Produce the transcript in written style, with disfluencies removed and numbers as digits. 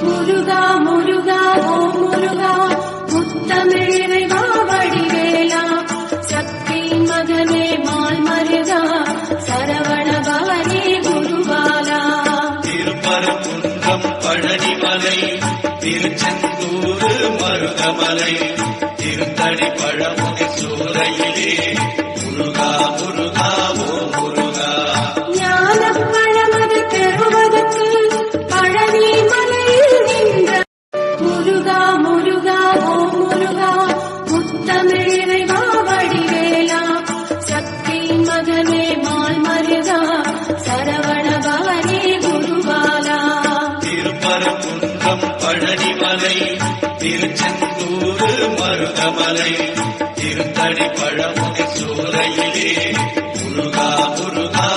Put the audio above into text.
முருகா முருகா ஓ முருகா முத்தமிழை மாவடிவேலா சக்தி மகனே மால் மருகா சரவண பவனே குருபாலா. திருப்பரங்குன்றம் பழனிமலை திருச்செந்தூர் மருதமலை திருத்தணி பழமுதி சூறையிலே முருகா முருகா ஓ முருகா. ஞான பழமது பெறுவதற்கு பழனி மலையில் நின்ற முருகா முருகா ஓ முருகா முத்தமிழை மாவடிவேலா சக்தி மகனே மால் மருகா சரவண பவனே குருபாலா. திருப்பரங்குன்றம் பழனிமலை திருச்செந்தூர் மருதமலை திருத்தணி பழமுதி சூறையிலே முருகா முருகா